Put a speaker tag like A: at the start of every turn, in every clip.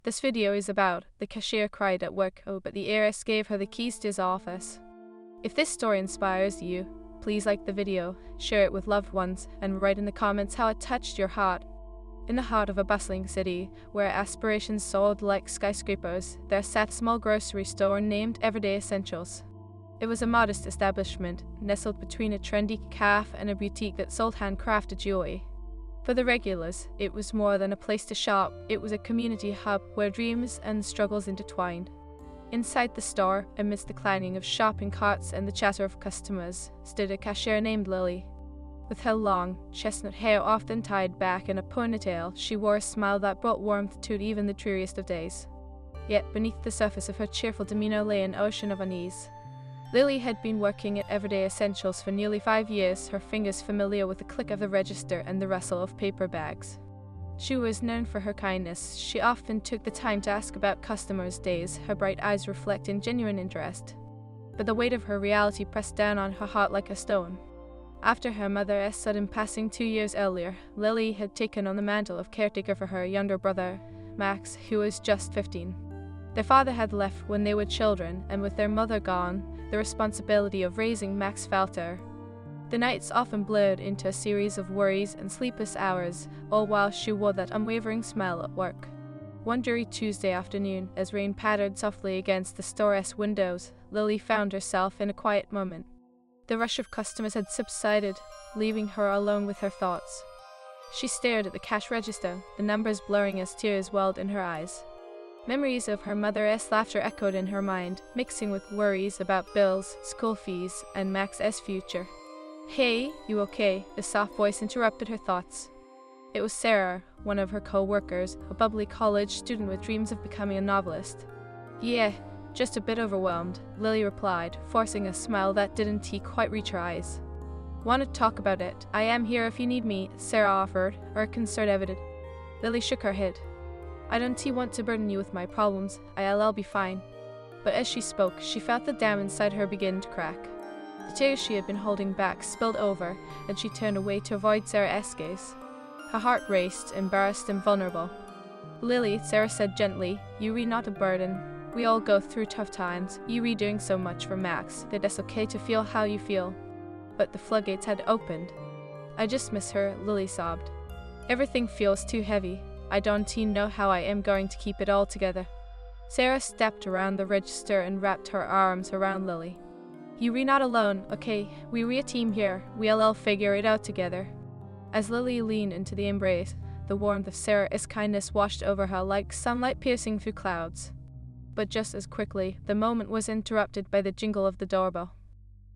A: This video is about the cashier cried at work, but the heiress gave her the keys to his office. If this story inspires you, please like the video, share it with loved ones, and write in the comments how it touched your heart. In the heart of a bustling city, where aspirations soared like skyscrapers, there sat a small grocery store named Everyday Essentials. It was a modest establishment, nestled between a trendy cafe and a boutique that sold handcrafted jewelry. For the regulars, it was more than a place to shop, it was a community hub where dreams and struggles intertwined. Inside the store, amidst the clanging of shopping carts and the chatter of customers, stood a cashier named Lily. With her long, chestnut hair often tied back in a ponytail, she wore a smile that brought warmth to even the dreariest of days. Yet beneath the surface of her cheerful demeanor lay an ocean of unease. Lily had been working at Everyday Essentials for nearly 5 years, her fingers familiar with the click of the register and the rustle of paper bags. She was known for her kindness. She often took the time to ask about customers' days, her bright eyes reflecting genuine interest. But the weight of her reality pressed down on her heart like a stone. After her mother's sudden passing 2 years earlier, Lily had taken on the mantle of caretaker for her younger brother, Max, who was just 15. Their father had left when they were children, and with their mother gone, the responsibility of raising Max fell to her. The nights often blurred into a series of worries and sleepless hours, all while she wore that unwavering smile at work. One dreary Tuesday afternoon, as rain pattered softly against the store's windows, Lily found herself in a quiet moment. The rush of customers had subsided, leaving her alone with her thoughts. She stared at the cash register, the numbers blurring as tears welled in her eyes. Memories of her mother's laughter echoed in her mind, mixing with worries about bills, school fees, and Max's future. "Hey, you okay?" a soft voice interrupted her thoughts. It was Sarah, one of her co-workers, a bubbly college student with dreams of becoming a novelist. "Yeah, just a bit overwhelmed," Lily replied, forcing a smile that didn't quite reach her eyes. "Want to talk about it? I am here if you need me," Sarah offered, her concern evident. Lily shook her head. "I don't want to burden you with my problems. I'll be fine." But as she spoke, she felt the dam inside her begin to crack. The tears she had been holding back spilled over, and she turned away to avoid Sarah's gaze. Her heart raced, embarrassed and vulnerable. "Lily," Sarah said gently, "you are not a burden. We all go through tough times. You are doing so much for Max that it's okay to feel how you feel." But the floodgates had opened. "I just miss her," Lily sobbed. "Everything feels too heavy. I don't know how I am going to keep it all together." Sarah stepped around the register and wrapped her arms around Lily. "You are not alone, okay? We are a team here. We'll all figure it out together." As Lily leaned into the embrace, the warmth of Sarah's kindness washed over her like sunlight piercing through clouds. But just as quickly, the moment was interrupted by the jingle of the doorbell.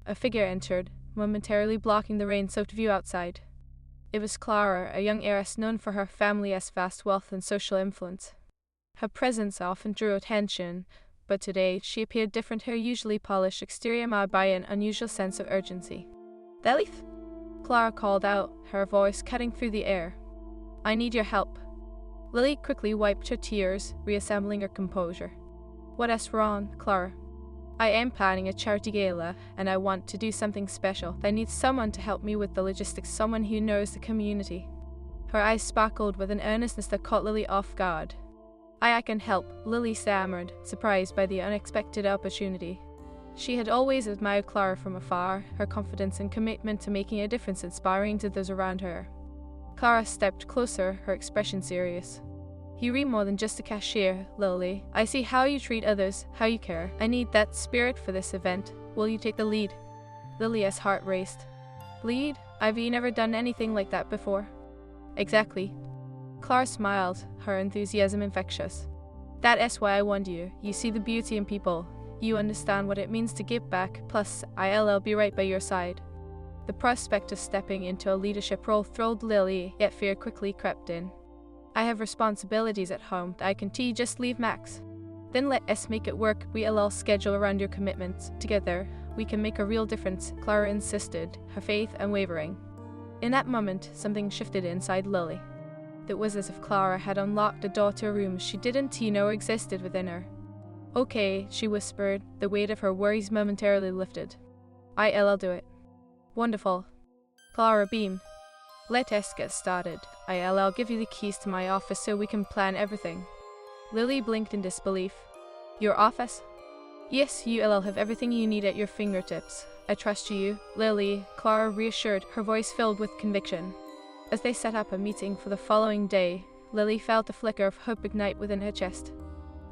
A: A figure entered, momentarily blocking the rain-soaked view outside. It was Clara, a young heiress known for her family's vast wealth and social influence. Her presence often drew attention, but today she appeared different, her usually polished exterior marred by an unusual sense of urgency. "Lily?" Clara called out, her voice cutting through the air. "I need your help." Lily quickly wiped her tears, reassembling her composure. "What is wrong, Clara?" "I am planning a charity gala, and I want to do something special. I need someone to help me with the logistics, someone who knows the community." Her eyes sparkled with an earnestness that caught Lily off guard. I can help," Lily stammered, surprised by the unexpected opportunity. She had always admired Clara from afar, her confidence and commitment to making a difference inspiring to those around her. Clara stepped closer, her expression serious. "You read more than just a cashier, Lily. I see how you treat others, how you care. I need that spirit for this event. Will you take the lead?" Lily's heart raced. "Lead? I've never done anything like that before." "Exactly." Clara smiled, her enthusiasm infectious. "That is why I want you. You see the beauty in people. You understand what it means to give back, plus I'll be right by your side." The prospect of stepping into a leadership role thrilled Lily, yet fear quickly crept in. "I have responsibilities at home. I can just leave Max." "Then let us make it work. We'll all schedule around your commitments. Together, we can make a real difference," Clara insisted, her faith unwavering. In that moment, something shifted inside Lily. It was as if Clara had unlocked a door to a room she didn't know existed within her. "Okay," she whispered, the weight of her worries momentarily lifted. "I'll do it." "Wonderful." Clara beamed. "Let us get started. I'll give you the keys to my office so we can plan everything." Lily blinked in disbelief. Your office? Yes, you'll have everything you need at your fingertips. I trust you, Lily, Clara reassured, her voice filled with conviction. As they set up a meeting for the following day, Lily felt a flicker of hope ignite within her chest.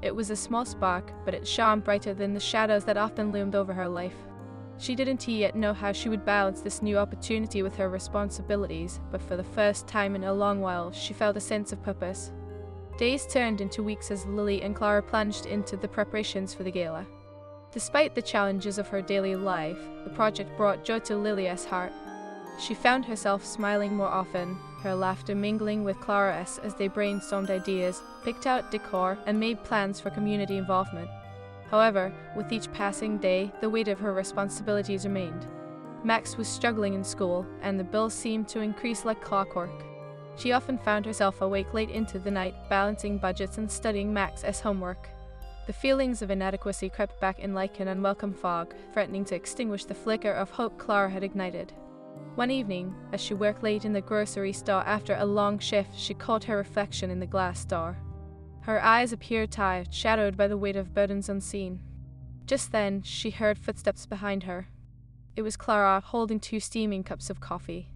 A: It was a small spark, but it shone brighter than the shadows that often loomed over her life. She didn't yet know how she would balance this new opportunity with her responsibilities, but for the first time in a long while, she felt a sense of purpose. Days turned into weeks as Lily and Clara plunged into the preparations for the gala. Despite the challenges of her daily life, the project brought joy to Lily's heart. She found herself smiling more often, her laughter mingling with Clara's as they brainstormed ideas, picked out decor, and made plans for community involvement. However, with each passing day, the weight of her responsibilities remained. Max was struggling in school, and the bills seemed to increase like clockwork. She often found herself awake late into the night, balancing budgets and studying Max's homework. The feelings of inadequacy crept back in like an unwelcome fog, threatening to extinguish the flicker of hope Clara had ignited. One evening, as she worked late in the grocery store after a long shift, she caught her reflection in the glass door. Her eyes appeared tired, shadowed by the weight of burdens unseen. Just then, she heard footsteps behind her. It was Clara, holding 2 steaming cups of coffee.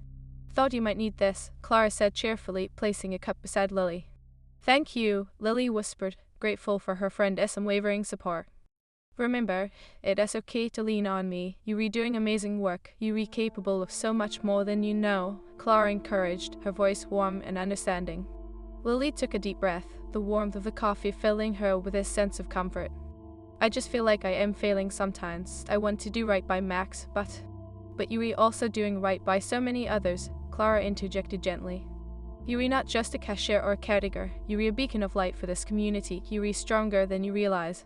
A: Thought you might need this, Clara said cheerfully, placing a cup beside Lily. Thank you, Lily whispered, grateful for her friend's unwavering support. Remember, it is okay to lean on me. You're doing amazing work. You're capable of so much more than you know, Clara encouraged, her voice warm and understanding. Lily took a deep breath, the warmth of the coffee filling her with a sense of comfort. I just feel like I am failing sometimes. I want to do right by Max, but you're also doing right by so many others, Clara interjected gently. You're not just a cashier or a caretaker. You're a beacon of light for this community. You're stronger than you realize.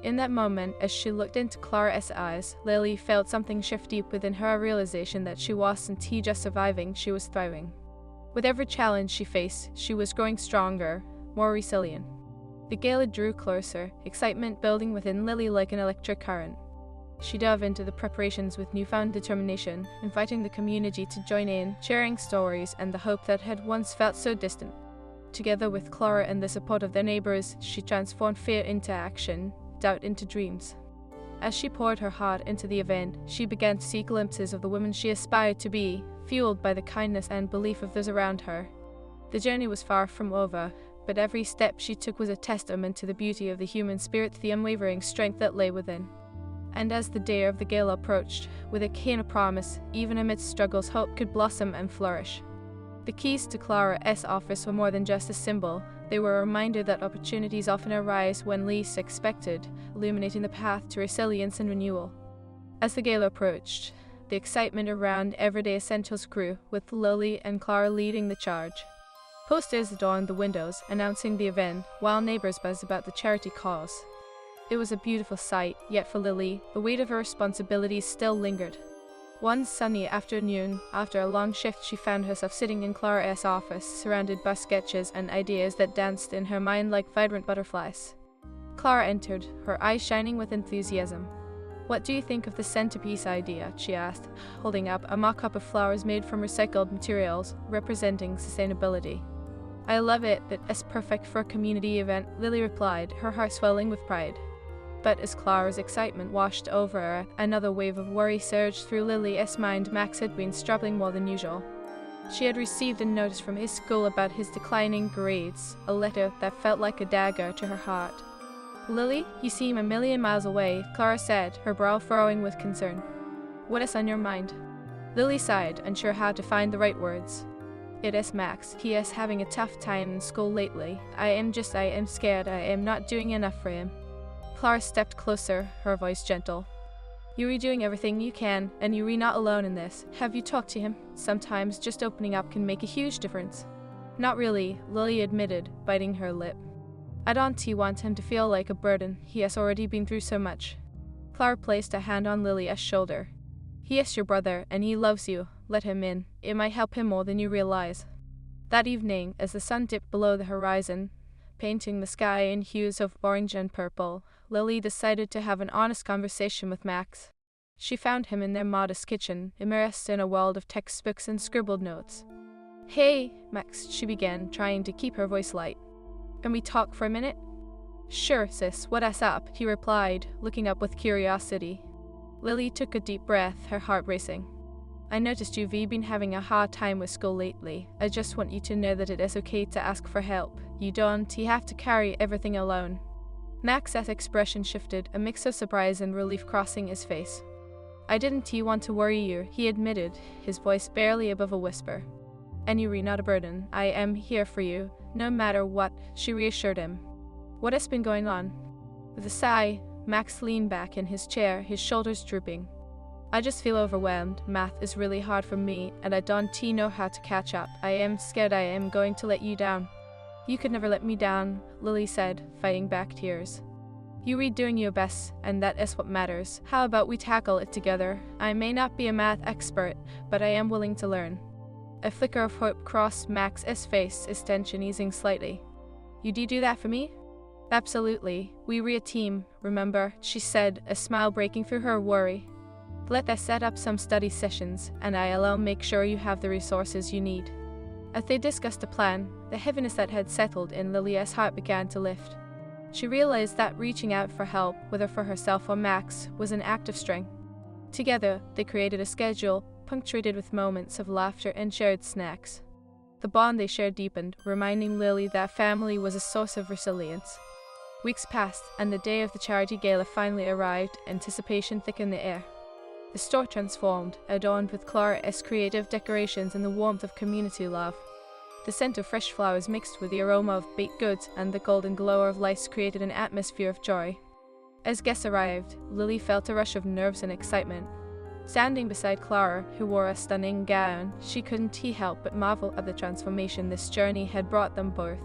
A: In that moment, as she looked into Clara's eyes, Lily felt something shift deep within her, a realization that she wasn't just surviving, she was thriving. With every challenge she faced, she was growing stronger, more resilient. The gala drew closer, excitement building within Lily like an electric current. She dove into the preparations with newfound determination, inviting the community to join in, sharing stories and the hope that had once felt so distant. Together with Clara and the support of their neighbors, she transformed fear into action, doubt into dreams. As she poured her heart into the event, she began to see glimpses of the woman she aspired to be, fueled by the kindness and belief of those around her. The journey was far from over, but every step she took was a testament to the beauty of the human spirit, the unwavering strength that lay within. And as the day of the gala approached, with a keen promise, even amidst struggles, hope could blossom and flourish. The keys to Clara's office were more than just a symbol. They were a reminder that opportunities often arise when least expected, illuminating the path to resilience and renewal. As the gala approached, the excitement around everyday essentials grew, with Lily and Clara leading the charge. Posters adorned the windows, announcing the event, while neighbors buzzed about the charity cause. It was a beautiful sight, yet for Lily, the weight of her responsibilities still lingered. One sunny afternoon, after a long shift, she found herself sitting in Clara's office, surrounded by sketches and ideas that danced in her mind like vibrant butterflies. Clara entered, her eyes shining with enthusiasm. What do you think of the centerpiece idea? She asked, holding up a mock-up of flowers made from recycled materials, representing sustainability. I love it, it's perfect for a community event, Lily replied, her heart swelling with pride. But as Clara's excitement washed over her, another wave of worry surged through Lily's mind. Max had been struggling more than usual. She had received a notice from his school about his declining grades, a letter that felt like a dagger to her heart. Lily, you seem a million miles away, Clara said, her brow furrowing with concern. What is on your mind? Lily sighed, unsure how to find the right words. It is Max. He is having a tough time in school lately. I am scared I am not doing enough for him. Clara stepped closer, her voice gentle. You're doing everything you can, and you're not alone in this. Have you talked to him? Sometimes just opening up can make a huge difference. Not really, Lily admitted, biting her lip. I don't want him to feel like a burden. He has already been through so much. Clara placed a hand on Lily's shoulder. He is your brother, and he loves you. Let him in. It might help him more than you realize. That evening, as the sun dipped below the horizon, painting the sky in hues of orange and purple, Lily decided to have an honest conversation with Max. She found him in their modest kitchen, immersed in a world of textbooks and scribbled notes. Hey, Max, she began, trying to keep her voice light. Can we talk for a minute? "Sure, sis, what's up?" he replied, looking up with curiosity. Lily took a deep breath, her heart racing. "I noticed you've been having a hard time with school lately. I just want you to know that it is okay to ask for help. You don't have to carry everything alone." Max's expression shifted, a mix of surprise and relief crossing his face. "I didn't want to worry you," he admitted, his voice barely above a whisper. "And you're not a burden. I am here for you, no matter what," she reassured him. "What has been going on?" With a sigh, Max leaned back in his chair, his shoulders drooping. "I just feel overwhelmed. Math is really hard for me, and I don't know how to catch up. I am scared I am going to let you down." "You could never let me down," Lily said, fighting back tears. "You're doing your best, and that is what matters. How about we tackle it together? I may not be a math expert, but I am willing to learn." A flicker of hope crossed Max's face, his tension easing slightly. "You do that for me?" "Absolutely. We're a team, remember," she said, a smile breaking through her worry. "Let us set up some study sessions, and I'll make sure you have the resources you need." As they discussed the plan, the heaviness that had settled in Lily's heart began to lift. She realized that reaching out for help, whether for herself or Max, was an act of strength. Together, they created a schedule punctuated with moments of laughter and shared snacks. The bond they shared deepened, reminding Lily that family was a source of resilience. Weeks passed, and the day of the charity gala finally arrived, anticipation thickened the air. The store transformed, adorned with Clara's creative decorations and the warmth of community love. The scent of fresh flowers mixed with the aroma of baked goods and the golden glow of lights created an atmosphere of joy. As guests arrived, Lily felt a rush of nerves and excitement. Standing beside Clara, who wore a stunning gown, she couldn't help but marvel at the transformation this journey had brought them both.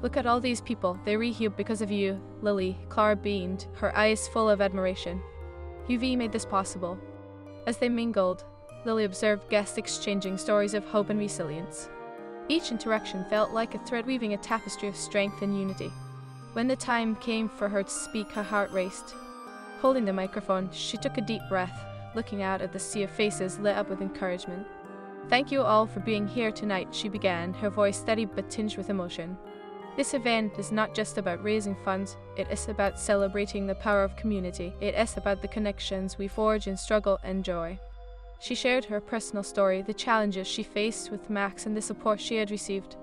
A: "Look at all these people, they're here because of you, Lily," Clara beamed, her eyes full of admiration. "You've made this possible." As they mingled, Lily observed guests exchanging stories of hope and resilience. Each interaction felt like a thread weaving a tapestry of strength and unity. When the time came for her to speak, her heart raced. Holding the microphone, she took a deep breath, looking out at the sea of faces lit up with encouragement. "Thank you all for being here tonight," she began, her voice steady but tinged with emotion. "This event is not just about raising funds, it is about celebrating the power of community. It is about the connections we forge in struggle and joy." She shared her personal story, the challenges she faced with Max and the support she had received.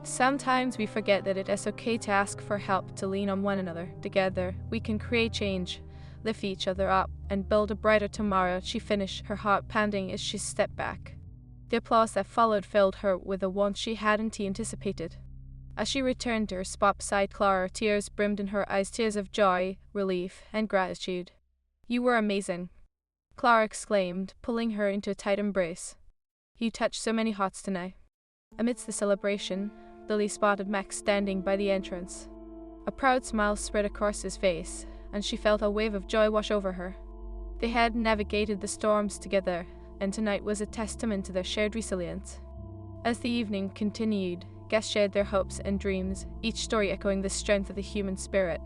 A: "Sometimes we forget that it is okay to ask for help, to lean on one another. Together, we can create change, lift each other up, and build a brighter tomorrow," she finished, her heart pounding as she stepped back. The applause that followed filled her with a warmth she hadn't anticipated. As she returned to her spot beside Clara, tears brimmed in her eyes, tears of joy, relief, and gratitude. "You were amazing," Clara exclaimed, pulling her into a tight embrace. "You touched so many hearts tonight." Amidst the celebration, Lily spotted Max standing by the entrance. A proud smile spread across his face, and she felt a wave of joy wash over her. They had navigated the storms together, and tonight was a testament to their shared resilience. As the evening continued, guests shared their hopes and dreams, each story echoing the strength of the human spirit.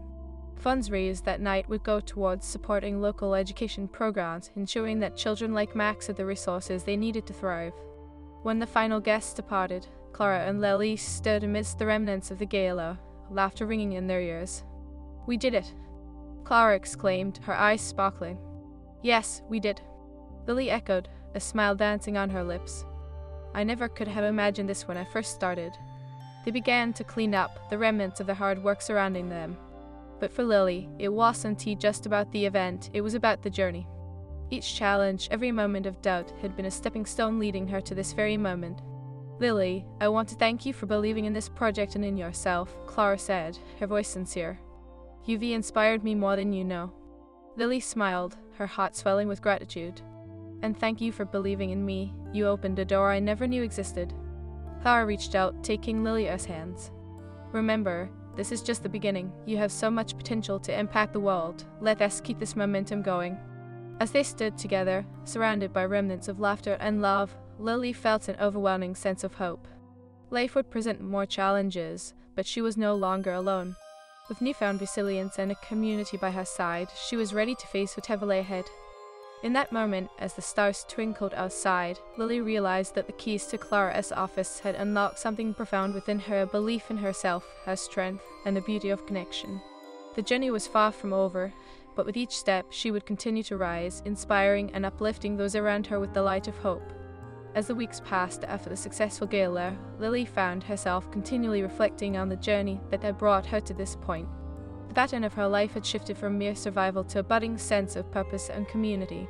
A: Funds raised that night would go towards supporting local education programs, ensuring that children like Max had the resources they needed to thrive. When the final guests departed, Clara and Lily stood amidst the remnants of the gala, laughter ringing in their ears. "We did it," Clara exclaimed, her eyes sparkling. "Yes, we did," Lily echoed, a smile dancing on her lips. "I never could have imagined this when I first started." They began to clean up the remnants of the hard work surrounding them. But for Lily, it wasn't just about the event, it was about the journey. Each challenge, every moment of doubt, had been a stepping stone leading her to this very moment. "Lily, I want to thank you for believing in this project and in yourself," Clara said, her voice sincere. "You've inspired me more than you know." Lily smiled, her heart swelling with gratitude. "And thank you for believing in me. You opened a door I never knew existed." Clara reached out, taking Lily's hands. "Remember, this is just the beginning. You have so much potential to impact the world. Let us keep this momentum going." As they stood together, surrounded by remnants of laughter and love, Lily felt an overwhelming sense of hope. Life would present more challenges, but she was no longer alone. With newfound resilience and a community by her side, she was ready to face whatever lay ahead. In that moment, as the stars twinkled outside, Lily realized that the keys to Clara's office had unlocked something profound within her, a belief in herself, her strength, and the beauty of connection. The journey was far from over, but with each step she would continue to rise, inspiring and uplifting those around her with the light of hope. As the weeks passed after the successful gala, Lily found herself continually reflecting on the journey that had brought her to this point. The pattern of her life had shifted from mere survival to a budding sense of purpose and community.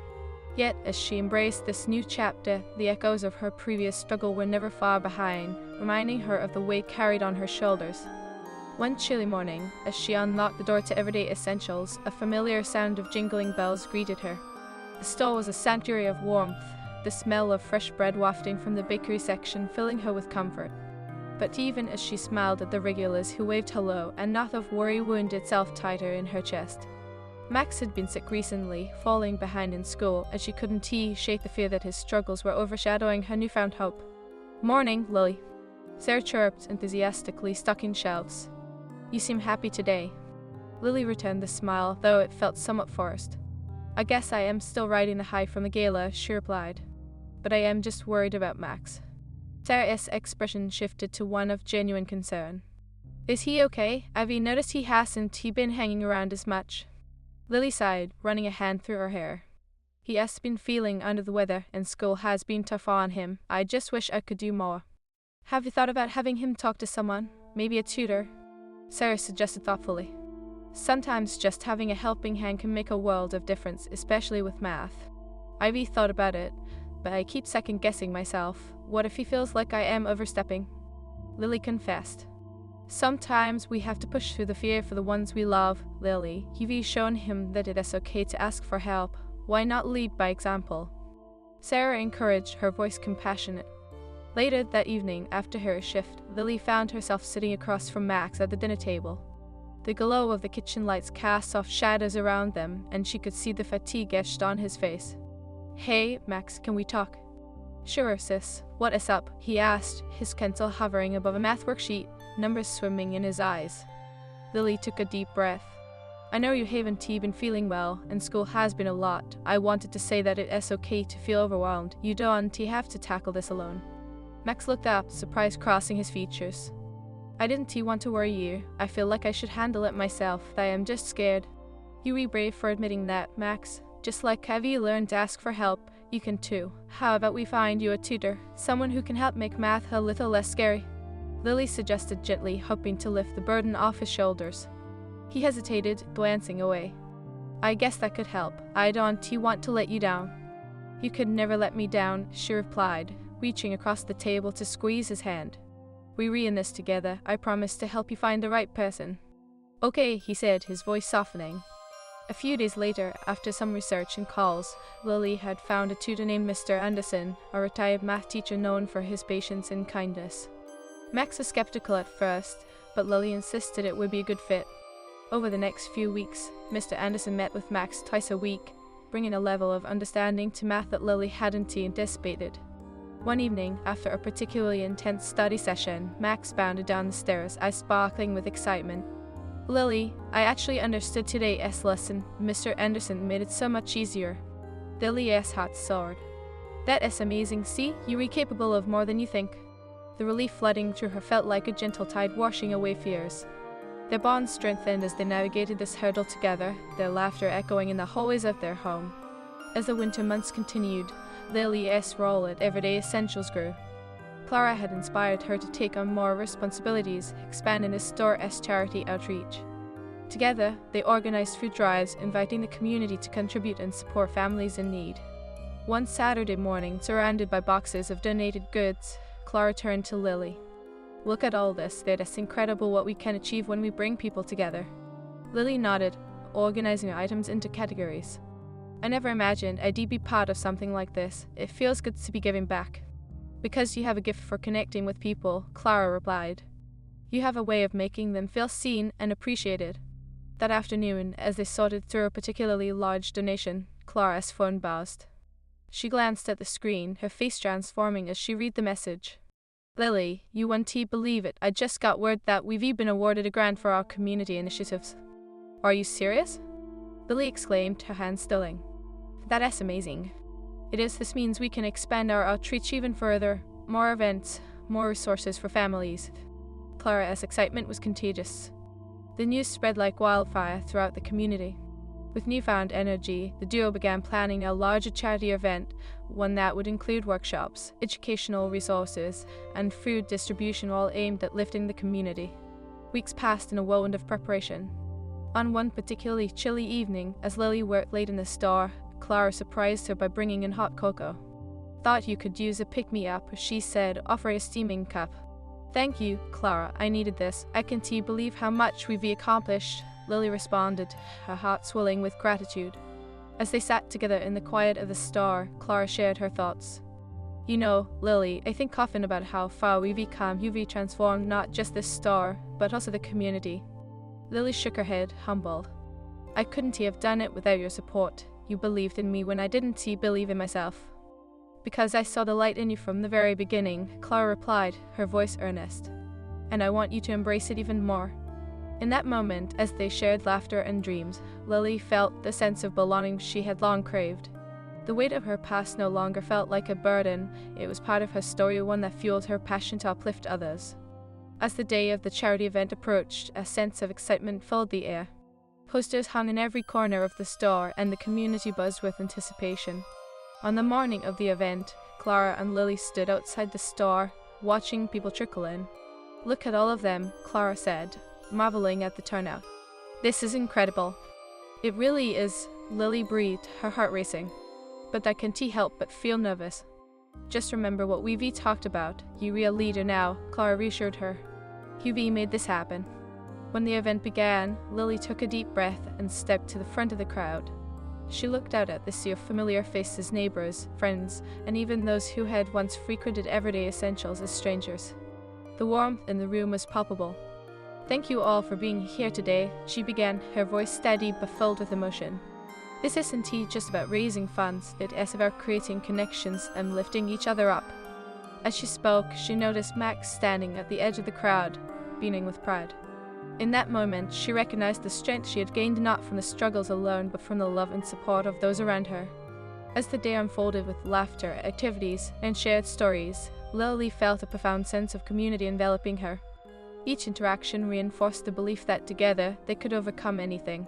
A: Yet, as she embraced this new chapter, the echoes of her previous struggle were never far behind, reminding her of the weight carried on her shoulders. One chilly morning, as she unlocked the door to everyday essentials, a familiar sound of jingling bells greeted her. The stall was a sanctuary of warmth, the smell of fresh bread wafting from the bakery section filling her with comfort. But even as she smiled at the regulars who waved hello, a knot of worry wound itself tighter in her chest. Max had been sick recently, falling behind in school, and she couldn't shake the fear that his struggles were overshadowing her newfound hope. "Morning, Lily," Sarah chirped enthusiastically, stocking shelves. "You seem happy today." Lily returned the smile, though it felt somewhat forced. "I guess I am still riding the high from the gala," she replied. "But I am just worried about Max." Sarah's expression shifted to one of genuine concern. "Is he okay? Have you noticed he hasn't been hanging around as much?" Lily sighed, running a hand through her hair. "He has been feeling under the weather, and school has been tough on him. I just wish I could do more." "Have you thought about having him talk to someone? Maybe a tutor?" Sarah suggested thoughtfully. "Sometimes just having a helping hand can make a world of difference, especially with math. Ivy thought about it, but I keep second-guessing myself. What if he feels like I am overstepping?" Lily confessed. "Sometimes we have to push through the fear for the ones we love, Lily. You've shown him that it is okay to ask for help. Why not lead by example?" Sarah encouraged, her voice compassionate. Later that evening, after her shift, Lily found herself sitting across from Max at the dinner table. The glow of the kitchen lights cast soft shadows around them, and she could see the fatigue etched on his face. "Hey, Max, can we talk?" "Sure, sis. What is up?" he asked, his pencil hovering above a math worksheet, numbers swimming in his eyes. Lily took a deep breath. "I know you haven't been feeling well, and school has been a lot. I wanted to say that it is okay to feel overwhelmed. You don't have to tackle this alone." Max looked up, surprise crossing his features. "I didn't want to worry you. I feel like I should handle it myself. I am just scared." "You were brave for admitting that, Max. Just like have you learned to ask for help, you can too. How about we find you a tutor, someone who can help make math a little less scary?" Lily suggested gently, hoping to lift the burden off his shoulders. He hesitated, glancing away. "I guess that could help. I don't want to let you down." "You could never let me down," she replied, reaching across the table to squeeze his hand. "We're in this together. I promise to help you find the right person." "Okay," he said, his voice softening. A few days later, after some research and calls, Lily had found a tutor named Mr. Anderson, a retired math teacher known for his patience and kindness. Max was skeptical at first, but Lily insisted it would be a good fit. Over the next few weeks, Mr. Anderson met with Max twice a week, bringing a level of understanding to math that Lily hadn't anticipated. One evening, after a particularly intense study session, Max bounded down the stairs, eyes sparkling with excitement. "Lily, I actually understood today's lesson. Mr. Anderson made it so much easier." Lily's heart soared. "That is amazing. See, you are capable of more than you think." The relief flooding through her felt like a gentle tide washing away fears. Their bond strengthened as they navigated this hurdle together, their laughter echoing in the hallways of their home. As the winter months continued, Lily's role at Everyday Essentials grew. Clara had inspired her to take on more responsibilities, expanding the store's charity outreach. Together, they organized food drives, inviting the community to contribute and support families in need. One Saturday morning, surrounded by boxes of donated goods, Clara turned to Lily. "Look at all this. It is incredible what we can achieve when we bring people together." Lily nodded, organizing her items into categories. "I never imagined I'd be part of something like this. It feels good to be giving back." "Because you have a gift for connecting with people," Clara replied. "You have a way of making them feel seen and appreciated." That afternoon, as they sorted through a particularly large donation, Clara's phone buzzed. She glanced at the screen, her face transforming as she read the message. "Lily, you won't believe it. I just got word that we've been awarded a grant for our community initiatives." "Are you serious?" Lily exclaimed, her hands stilling. "That is amazing. This means we can expand our outreach even further. More events, more resources for families." Clara's excitement was contagious. The news spread like wildfire throughout the community. With newfound energy, the duo began planning a larger charity event, one that would include workshops, educational resources, and food distribution, all aimed at lifting the community. Weeks passed in a whirlwind of preparation. On one particularly chilly evening, as Lily worked late in the store, Clara surprised her by bringing in hot cocoa. "Thought you could use a pick-me-up," she said, offering a steaming cup. "Thank you, Clara. I needed this. I can't believe how much we've accomplished," Lily responded, her heart swelling with gratitude. As they sat together in the quiet of the store, Clara shared her thoughts. "You know, Lily, I think often about how far we've come. You've transformed not just this store, but also the community." Lily shook her head, humbled. "I couldn't have done it without your support. You believed in me when I didn't believe in myself." "Because I saw the light in you from the very beginning," Clara replied, her voice earnest. "And I want you to embrace it even more." In that moment, as they shared laughter and dreams, Lily felt the sense of belonging she had long craved. The weight of her past no longer felt like a burden. It was part of her story, one that fueled her passion to uplift others. As the day of the charity event approached, a sense of excitement filled the air. Posters hung in every corner of the store, and the community buzzed with anticipation. On the morning of the event, Clara and Lily stood outside the store, watching people trickle in. "Look at all of them," Clara said, marveling at the turnout. "This is incredible." "It really is," Lily breathed, her heart racing. "But I can't help but feel nervous." "Just remember what we've talked about. You're a leader now," Clara reassured her. "You've made this happen." When the event began, Lily took a deep breath and stepped to the front of the crowd. She looked out at the sea of familiar faces, neighbors, friends, and even those who had once frequented everyday essentials as strangers. The warmth in the room was palpable. "Thank you all for being here today," she began, her voice steady but filled with emotion. "This isn't just about raising funds, it is about creating connections and lifting each other up." As she spoke, she noticed Max standing at the edge of the crowd, beaming with pride. In that moment, she recognized the strength she had gained not from the struggles alone, but from the love and support of those around her. As the day unfolded with laughter, activities, and shared stories, Lily felt a profound sense of community enveloping her. Each interaction reinforced the belief that together they could overcome anything.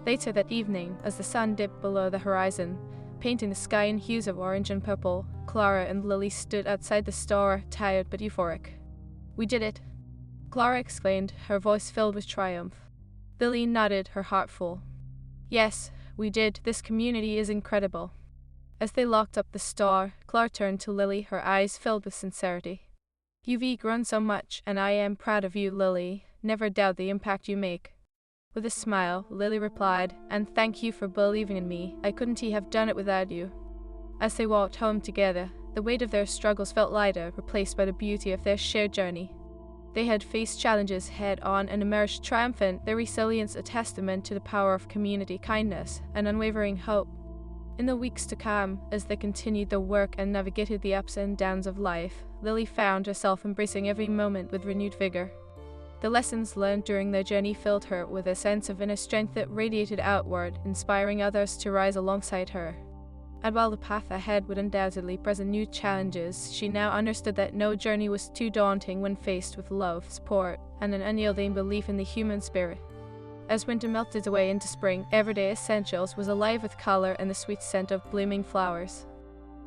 A: Later that evening, as the sun dipped below the horizon, painting the sky in hues of orange and purple, Clara and Lily stood outside the store, tired but euphoric. "We did it," Clara exclaimed, her voice filled with triumph. Lily nodded, her heart full. "Yes, we did. This community is incredible." As they locked up the store, Clara turned to Lily, her eyes filled with sincerity. "You've grown so much, and I am proud of you, Lily. Never doubt the impact you make." With a smile, Lily replied, "And thank you for believing in me. I couldn't have done it without you." As they walked home together, the weight of their struggles felt lighter, replaced by the beauty of their shared journey. They had faced challenges head-on and emerged triumphant, their resilience a testament to the power of community, kindness, and unwavering hope. In the weeks to come, as they continued their work and navigated the ups and downs of life, Lily found herself embracing every moment with renewed vigor. The lessons learned during their journey filled her with a sense of inner strength that radiated outward, inspiring others to rise alongside her. And while the path ahead would undoubtedly present new challenges, she now understood that no journey was too daunting when faced with love, support, and an unyielding belief in the human spirit. As winter melted away into spring, Everyday Essentials was alive with color and the sweet scent of blooming flowers.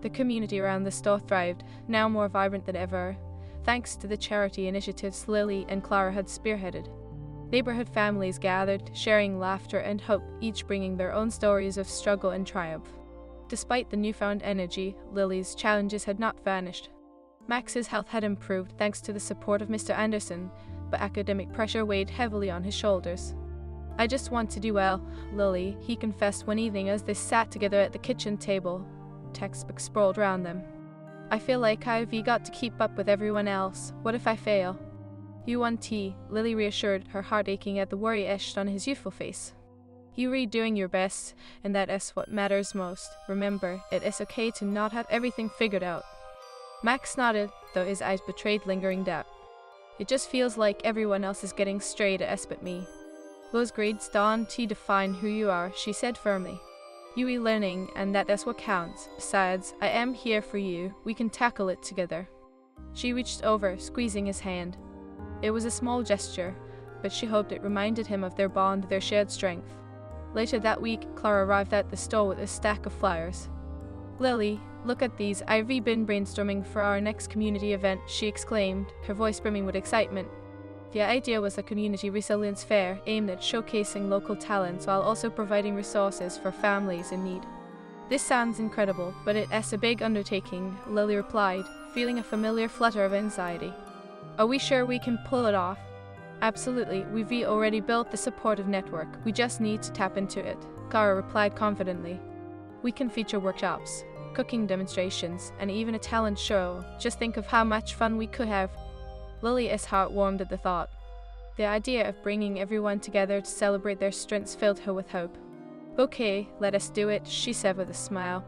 A: The community around the store thrived, now more vibrant than ever, thanks to the charity initiatives Lily and Clara had spearheaded. Neighborhood families gathered, sharing laughter and hope, each bringing their own stories of struggle and triumph. Despite the newfound energy, Lily's challenges had not vanished. Max's health had improved thanks to the support of Mr. Anderson, but academic pressure weighed heavily on his shoulders. "I just want to do well, Lily," he confessed one evening as they sat together at the kitchen table, textbooks sprawled around them. "I feel like I've got to keep up with everyone else. What if I fail?" "You want tea," Lily reassured, her heart aching at the worry etched on his youthful face. "You're doing your best, and that is what matters most. Remember, it is okay to not have everything figured out." Max nodded, though his eyes betrayed lingering doubt. "It just feels like everyone else is getting straight A's but me." "Those grades don't define who you are," she said firmly. "You're learning, and that is what counts. Besides, I am here for you. We can tackle it together." She reached over, squeezing his hand. It was a small gesture, but she hoped it reminded him of their bond, their shared strength. Later that week, Clara arrived at the store with a stack of flyers. "Lily, look at these. I've been brainstorming for our next community event," she exclaimed, her voice brimming with excitement. The idea was a community resilience fair aimed at showcasing local talents while also providing resources for families in need. "This sounds incredible, but it's a big undertaking," Lily replied, feeling a familiar flutter of anxiety. "Are we sure we can pull it off?" "Absolutely, we've already built the supportive network. We just need to tap into it," Clara replied confidently. "We can feature workshops, cooking demonstrations, and even a talent show. Just think of how much fun we could have." Lily's heart warmed at the thought. The idea of bringing everyone together to celebrate their strengths filled her with hope. "Okay, let us do it," she said with a smile.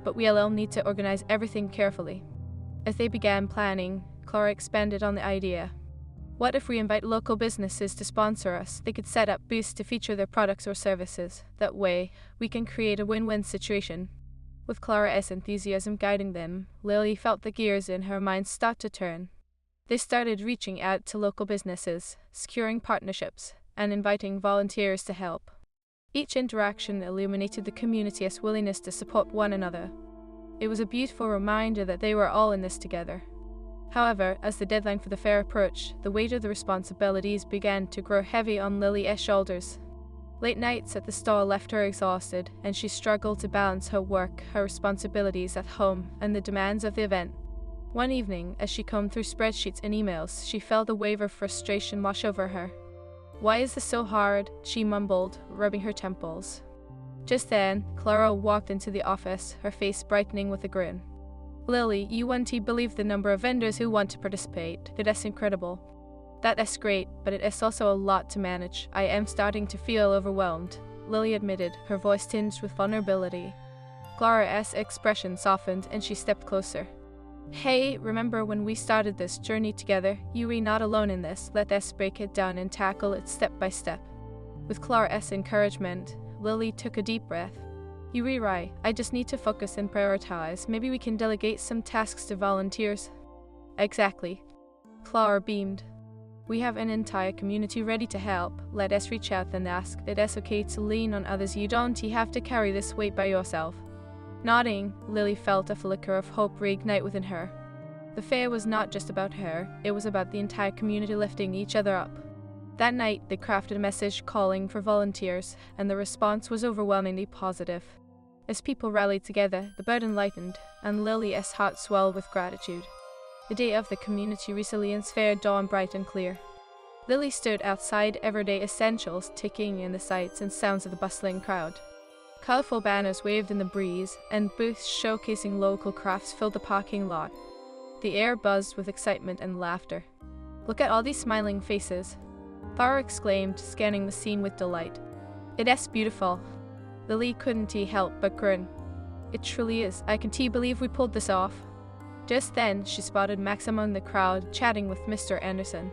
A: "But we'll need to organize everything carefully." As they began planning, Clara expanded on the idea. "What if we invite local businesses to sponsor us? They could set up booths to feature their products or services. That way, we can create a win-win situation." With Clara's enthusiasm guiding them, Lily felt the gears in her mind start to turn. They started reaching out to local businesses, securing partnerships, and inviting volunteers to help. Each interaction illuminated the community's willingness to support one another. It was a beautiful reminder that they were all in this together. However, as the deadline for the fair approached, the weight of the responsibilities began to grow heavy on Lily's shoulders. Late nights at the store left her exhausted, and she struggled to balance her work, her responsibilities at home, and the demands of the event. One evening, as she combed through spreadsheets and emails, she felt a wave of frustration wash over her. "Why is this so hard?" she mumbled, rubbing her temples. Just then, Clara walked into the office, her face brightening with a grin. "Lily, you won't believe the number of vendors who want to participate. That's incredible." "That's great, but it is also a lot to manage. I am starting to feel overwhelmed," Lily admitted, her voice tinged with vulnerability. Clara's expression softened and she stepped closer. "Hey, remember when we started this journey together? You're not alone in this. Let us break it down and tackle it step by step." With Clara's encouragement, Lily took a deep breath. "You're right. I just need to focus and prioritize. Maybe we can delegate some tasks to volunteers." "Exactly." Clara beamed. "We have an entire community ready to help. Let us reach out and ask. It is okay to lean on others. You don't have to carry this weight by yourself." Nodding, Lily felt a flicker of hope reignite within her. The fair was not just about her, it was about the entire community lifting each other up. That night, they crafted a message calling for volunteers, and the response was overwhelmingly positive. As people rallied together, the burden lightened, and Lily's heart swelled with gratitude. The day of the Community Resilience Fair dawned bright and clear. Lily stood outside Everyday Essentials, taking in the sights and sounds of the bustling crowd. Colorful banners waved in the breeze, and booths showcasing local crafts filled the parking lot. The air buzzed with excitement and laughter. "Look at all these smiling faces," Clara exclaimed, scanning the scene with delight. "It is beautiful." Lily couldn't help but grin. "It truly is. I can't believe we pulled this off." Just then, she spotted Max among the crowd, chatting with Mr. Anderson.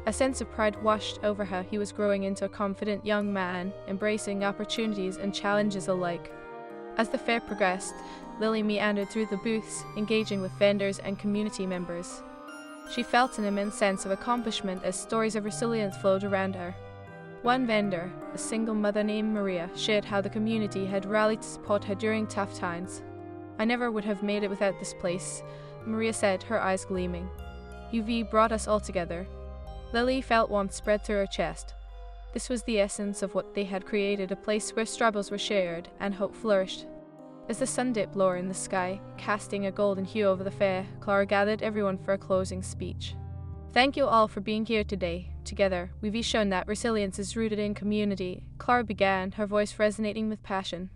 A: A sense of pride washed over her. He was growing into a confident young man, embracing opportunities and challenges alike. As the fair progressed, Lily meandered through the booths, engaging with vendors and community members. She felt an immense sense of accomplishment as stories of resilience flowed around her. One vendor, a single mother named Maria, shared how the community had rallied to support her during tough times. "I never would have made it without this place," Maria said, her eyes gleaming. "You've brought us all together." Lily felt warmth spread through her chest. This was the essence of what they had created, a place where struggles were shared and hope flourished. As the sun dipped lower in the sky, casting a golden hue over the fair, Clara gathered everyone for a closing speech. "Thank you all for being here today. Together, we've shown that resilience is rooted in community," Clara began, her voice resonating with passion.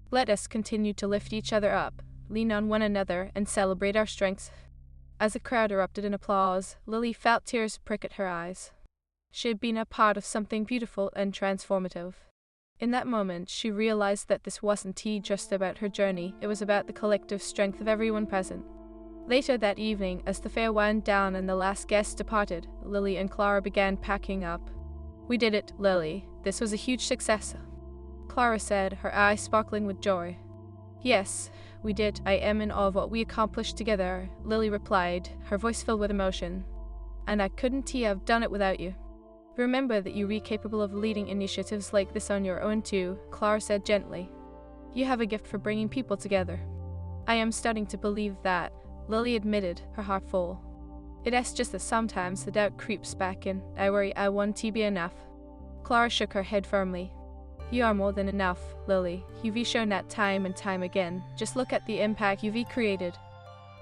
A: "Let us continue to lift each other up, lean on one another, and celebrate our strengths." As the crowd erupted in applause, Lily felt tears prick at her eyes. She had been a part of something beautiful and transformative. In that moment, she realized that this wasn't just about her journey, it was about the collective strength of everyone present. Later that evening, as the fair wound down and the last guests departed, Lily and Clara began packing up. "We did it, Lily. This was a huge success," Clara said, her eyes sparkling with joy. "Yes, we did. I am in awe of what we accomplished together," Lily replied, her voice filled with emotion. "And I couldn't have done it without you." Remember that you're capable of leading initiatives like this on your own too, Clara said gently. You have a gift for bringing people together. I am starting to believe that, Lily admitted, her heart full. It's just that sometimes the doubt creeps back in. I worry I won't be enough. Clara shook her head firmly. You are more than enough, Lily. You've shown that time and time again. Just look at the impact you've created.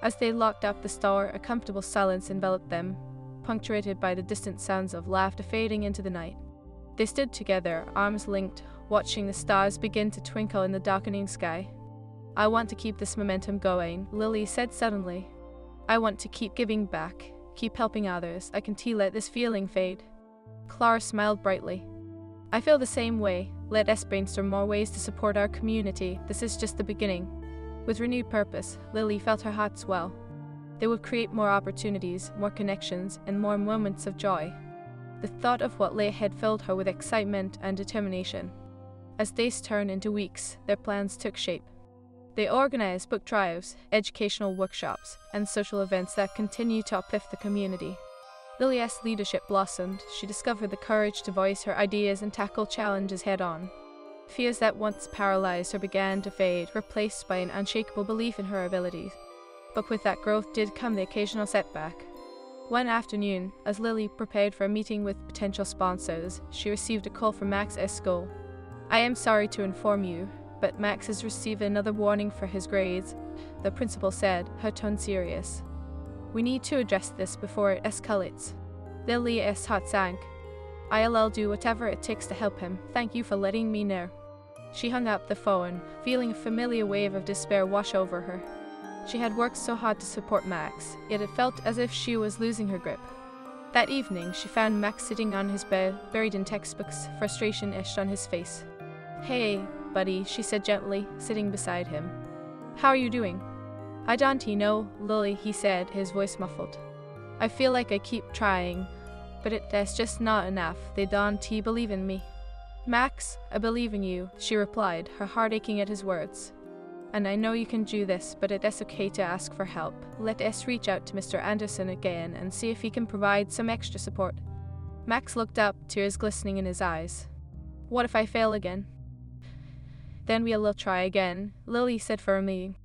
A: As they locked up the store, a comfortable silence enveloped them, punctuated by the distant sounds of laughter fading into the night. They stood together, arms linked, watching the stars begin to twinkle in the darkening sky. I want to keep this momentum going, Lily said suddenly. I want to keep giving back, keep helping others. I can't let this feeling fade. Clara smiled brightly. I feel the same way. Let us brainstorm more ways to support our community. This is just the beginning. With renewed purpose, Lily felt her heart swell. They would create more opportunities, more connections, and more moments of joy. The thought of what lay ahead filled her with excitement and determination. As days turned into weeks, their plans took shape. They organized book drives, educational workshops, and social events that continued to uplift the community. Lily's leadership blossomed. She discovered the courage to voice her ideas and tackle challenges head-on. Fears that once paralyzed her began to fade, replaced by an unshakable belief in her abilities. But with that growth did come the occasional setback. One afternoon, as Lily prepared for a meeting with potential sponsors, she received a call from Max at school. I am sorry to inform you, but Max has received another warning for his grades, the principal said, her tone serious. We need to address this before it escalates. Lily's heart sank. I'll do whatever it takes to help him. Thank you for letting me know. She hung up the phone, feeling a familiar wave of despair wash over her. She had worked so hard to support Max, yet it felt as if she was losing her grip. That evening, she found Max sitting on his bed, buried in textbooks, frustration etched on his face. Hey, buddy, she said gently, sitting beside him. How are you doing? I don't know, Lily, he said, his voice muffled. I feel like I keep trying, but that's just not enough. They don't believe in me. Max, I believe in you, she replied, her heart aching at his words. And I know you can do this, but it's okay to ask for help. Let us reach out to Mr. Anderson again and see if he can provide some extra support. Max looked up, tears glistening in his eyes. What if I fail again? Then we'll try again, Lily said firmly.